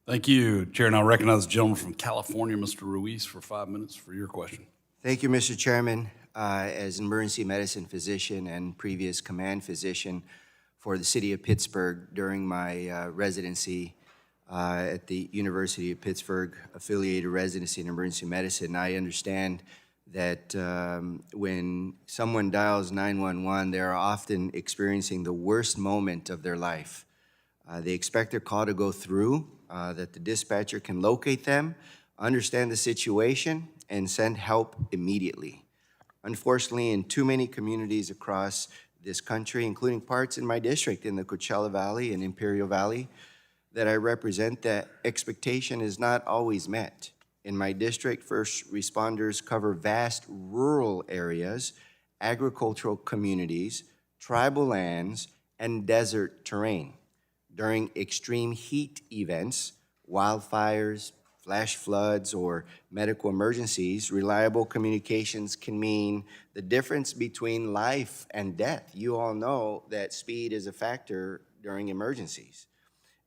Thank you, Chair. And I'll recognize the gentleman from California, Mr. Ruiz, for 5 minutes for your question. Thank you, Mr. Chairman. As an emergency medicine physician and previous command physician for the city of Pittsburgh during my residency at the University of Pittsburgh affiliated residency in emergency medicine, I understand that when someone dials 911, they're often experiencing the worst moment of their life. They expect their call to go through, that the dispatcher can locate them, understand the situation, and send help immediately. Unfortunately, in too many communities across this country, including parts in my district in the Coachella Valley and Imperial Valley that I represent, that expectation is not always met. In my district, first responders cover vast rural areas, agricultural communities, tribal lands, and desert terrain. During extreme heat events, wildfires, flash floods, or medical emergencies, reliable communications can mean the difference between life and death. You all know that speed is a factor during emergencies.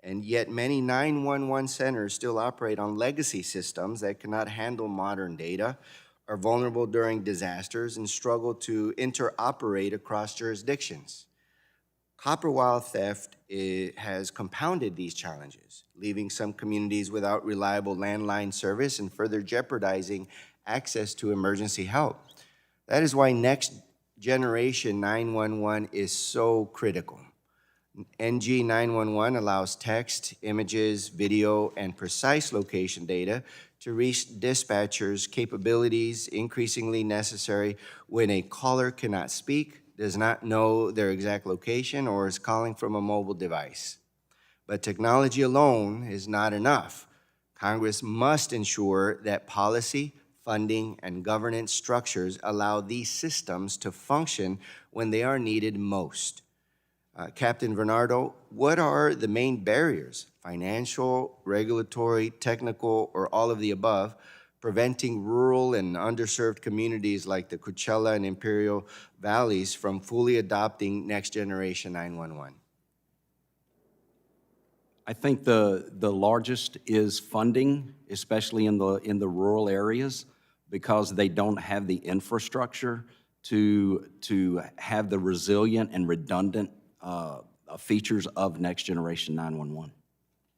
And yet many 911 centers still operate on legacy systems that cannot handle modern data, are vulnerable during disasters, and struggle to interoperate across jurisdictions. Copper wire theft has compounded these challenges, leaving some communities without reliable landline service and further jeopardizing access to emergency help. That is why next generation 911 is so critical. NG 911 allows text, images, video, and precise location data to reach dispatchers' capabilities increasingly necessary when a caller cannot speak, does not know their exact location, or is calling from a mobile device. But technology alone is not enough. Congress must ensure that policy, funding, and governance structures allow these systems to function when they are needed most. Captain Bernardo, what are the main barriers, financial, regulatory, technical, or all of the above, preventing rural and underserved communities like the Coachella and Imperial Valleys from fully adopting next generation 911? I think the largest is funding, especially in the rural areas, because they don't have the infrastructure to have the resilient and redundant features of next generation 911.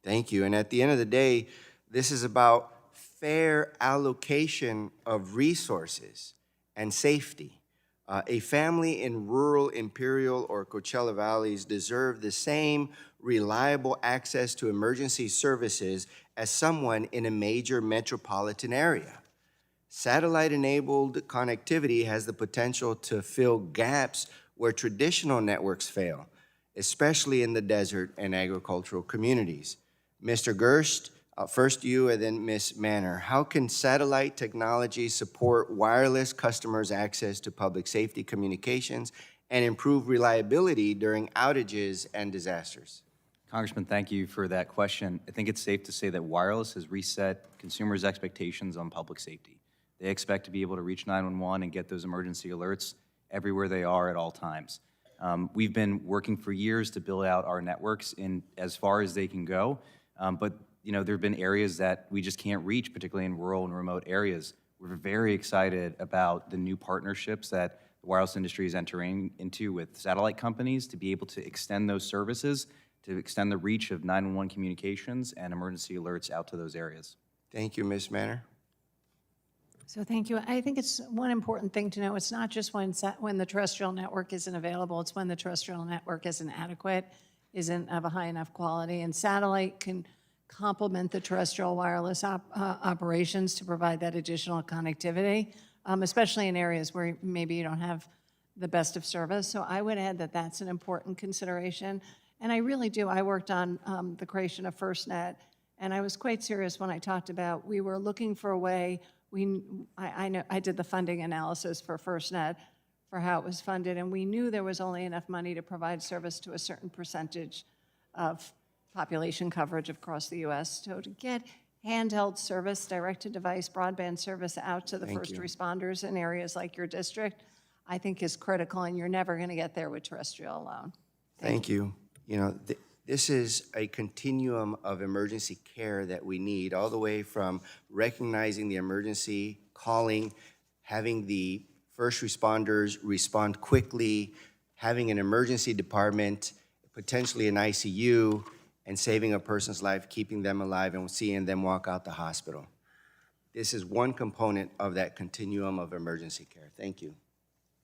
Thank you. And at the end of the day, this is about fair allocation of resources and safety. A family in rural Imperial or Coachella Valleys deserve the same reliable access to emergency services as someone in a major metropolitan area. Satellite-enabled connectivity has the potential to fill gaps where traditional networks fail, especially in the desert and agricultural communities. Mr. Gerst, first you and then Ms. Manner, how can satellite technology support wireless customers' access to public safety communications and improve reliability during outages and disasters? Congressman, thank you for that question. I think it's safe to say that wireless has reset consumers' expectations on public safety. They expect to be able to reach 911 and get those emergency alerts everywhere they are at all times. We've been working for years to build out our networks in as far as they can go, but there have been areas that we just can't reach, particularly in rural and remote areas. We're very excited about the new partnerships that the wireless industry is entering into with satellite companies to be able to extend those services, to extend the reach of 911 communications and emergency alerts out to those areas. Thank you, Ms. Manner. So thank you. I think it's one important thing to know. It's not just when the terrestrial network isn't available, it's when the terrestrial network isn't adequate, isn't of a high enough quality. And satellite can complement the terrestrial wireless operations to provide that additional connectivity, especially in areas where maybe you don't have the best of service. So I would add that that's an important consideration. And I really do. I worked on the creation of FirstNet, and I was quite serious when I talked about we were looking for a way. I did the funding analysis for FirstNet for how it was funded, and we knew there was only enough money to provide service to a certain percentage of population coverage across the U.S. So to get handheld service, direct-to-device broadband service out to the first responders in areas like your district, I think is critical, and you're never going to get there with terrestrial alone. Thank you. This is a continuum of emergency care that we need, all the way from recognizing the emergency, calling, having the first responders respond quickly, having an emergency department, potentially an ICU, and saving a person's life, keeping them alive, and seeing them walk out the hospital. This is one component of that continuum of emergency care. Thank you.